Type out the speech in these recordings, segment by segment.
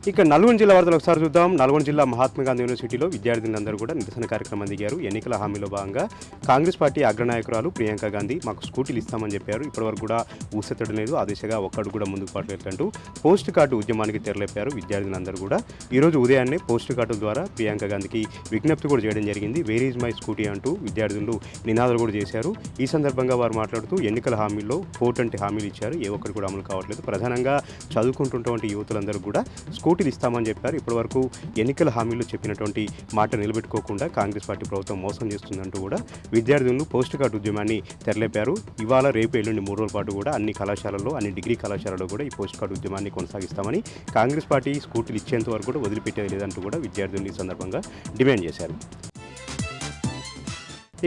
ఇక నల్గొండ జిల్లా వార్తలు ఒకసారి చూద్దాం. నల్గొండ జిల్లా మహాత్మా గాంధీ యూనివర్సిటీలో విద్యార్థులందరూ కూడా నిరసన కార్యక్రమం దిగారు. ఎన్నికల హామీలో భాగంగా కాంగ్రెస్ పార్టీ అగ్రనాయకురాలు ప్రియాంక గాంధీ మాకు స్కూటీలు ఇస్తామని చెప్పారు. ఇప్పటివరకు కూడా ఊసెత్తడం లేదు. ఆ దిశగా ఒక్కడు కూడా ముందుకు పడలేదంటూ పోస్ట్ కార్డు ఉద్యమానికి తెరలేపారు విద్యార్థులందరూ కూడా. ఈరోజు ఉదయాన్నే పోస్ట్ కార్డు ద్వారా ప్రియాంక గాంధీకి విజ్ఞప్తి కూడా చేయడం జరిగింది. వేర్ ఈజ్ మై స్కూటీ అంటూ విద్యార్థులు నినాదాలు కూడా చేశారు. ఈ సందర్భంగా వారు మాట్లాడుతూ ఎన్నికల హామీల్లో 420 హామీలు ఇచ్చారు, ఏ ఒక్కరు కూడా అమలు కావట్లేదు. ప్రధానంగా చదువుకుంటున్నటువంటి యువతులందరూ కూడా స్కూటీలు ఇస్తామని చెప్పారు. ఇప్పటివరకు ఎన్నికల హామీలు చెప్పినటువంటి మాట నిలబెట్టుకోకుండా కాంగ్రెస్ పార్టీ ప్రభుత్వం మోసం చేస్తుందంటూ కూడా విద్యార్థులు పోస్ట్ కార్డు ఉద్యమాన్ని తెరలేపారు. ఇవాళ రేపు ఎల్లుండి 3 రోజుల పాటు కూడా అన్ని కళాశాలల్లో, అన్ని డిగ్రీ కళాశాలలో కూడా ఈ పోస్ట్ కార్డు ఉద్యమాన్ని కొనసాగిస్తామని, కాంగ్రెస్ పార్టీ స్కూటీలు ఇచ్చేంత వరకు కూడా వదిలిపెట్టేది లేదంటూ కూడా విద్యార్థులు ఈ సందర్భంగా డిమాండ్ చేశారు.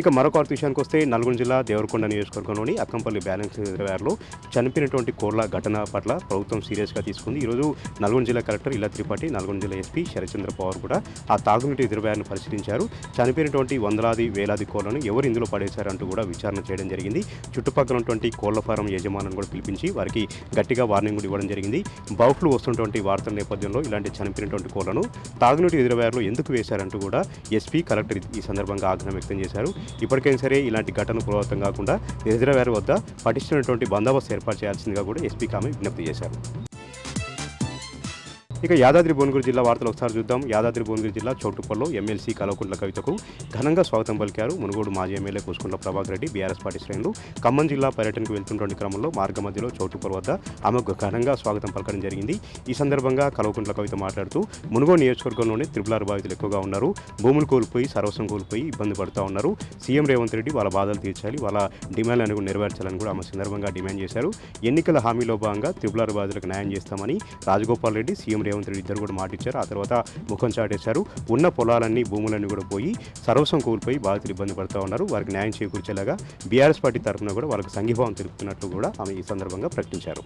ఇక మరొక వార్త విషయానికి వస్తే నల్గొండ జిల్లా దేవరకొండ నియోజకవర్గంలోని అక్కంపల్లి బ్యాలెన్స్ రిజర్వాయర్లో చనిపోయినటువంటి కోళ్ల ఘటన పట్ల ప్రభుత్వం సీరియస్గా తీసుకుంది. ఈరోజు నల్గొండ జిల్లా కలెక్టర్ ఇల్లా త్రిపాఠి, నల్గొండ జిల్లా ఎస్పీ శరత్చంద్ర పవార్ కూడా ఆ తాగునీటి రిజర్వాయర్ను పరిశీలించారు. చనిపోయినటువంటి వందలాది వేలాది కోళ్లను ఎవరు ఇందులో పడేశారంటూ కూడా విచారణ చేయడం జరిగింది. చుట్టుపక్కల ఉన్నటువంటి కోళ్ల ఫారం యజమానులను కూడా పిలిపించి వారికి గట్టిగా వార్నింగ్ కూడా ఇవ్వడం జరిగింది. బర్డ్ ఫ్లూ వస్తున్నటువంటి వార్తల నేపథ్యంలో ఇలాంటి చనిపోయినటువంటి కోళ్లను తాగునీటి రిజర్వాయర్లో ఎందుకు వేశారంటూ కూడా ఎస్పీ కలెక్టర్ ఈ సందర్భంగా ఆగ్రహం వ్యక్తం చేశారు. ఇప్పటికైనా సరే ఇలాంటి ఘటనలు పునరావృతం కాకుండా రిజర్వాయర్ వద్ద పటిష్టమైనటువంటి బందోబస్తు ఏర్పాటు చేయాల్సిందిగా కూడా ఎస్పీకి ఆమె విజ్ఞప్తి చేశారు. ఇక యాదాద్రి భువనగిరి జిల్లా వార్తలు ఒకసారి చూద్దాం. యాదాద్రి భువనగిరి జిల్లా చౌటుప్పల్లో ఎమ్మెల్సీ కల్వకుంట్ల కవితకు ఘనంగా స్వాగతం పలికారు. మునుగోడు మాజీ MLA Kusukuntla Prabhakar Reddy BRS party శ్రేణులు ఖమ్మం జిల్లా పర్యటనకు వెళ్తున్నటువంటి క్రమంలో మార్గ మధ్యలో చౌటుప్పల్ వద్ద ఆమెకు ఘనంగా స్వాగతం పలకడం జరిగింది. ఈ సందర్భంగా కల్వకుంట్ల కవిత మాట్లాడుతూ మునుగోడు నియోజకవర్గంలోనే త్రిపులార్ బాధితులు ఎక్కువగా ఉన్నారు, భూములు కోల్పోయి సర్వస్వం కోల్పోయి ఇబ్బంది పడుతూ ఉన్నారు. సీఎం రేవంత్ రెడ్డి వాళ్ళ బాధలు తీర్చాలి, వాళ్ళ డిమాండ్లను కూడా నెరవేర్చాలని కూడా ఆమె సందర్భంగా డిమాండ్ చేశారు. ఎన్నికల హామీలో భాగంగా త్రిపులార్ బాధితులకు న్యాయం చేస్తామని రాజగోపాల్ రెడ్డి, సీఎం రేవంత్ రెడ్డి ఇద్దరు కూడా ఇచ్చారు. ఆ తర్వాత ముఖం చాటేశారు. ఉన్న పొలాలన్నీ, భూములన్నీ కూడా పోయి సర్వస్వం కోల్పోయి బాధితులు ఇబ్బంది పడుతూ ఉన్నారు. వారికి న్యాయం చేకూర్చేలాగా బీఆర్ఎస్ పార్టీ తరఫున కూడా వాళ్ళకి సంఘీభావం తెలుపుతున్నట్లు కూడా ఆమె ఈ సందర్భంగా ప్రకటించారు.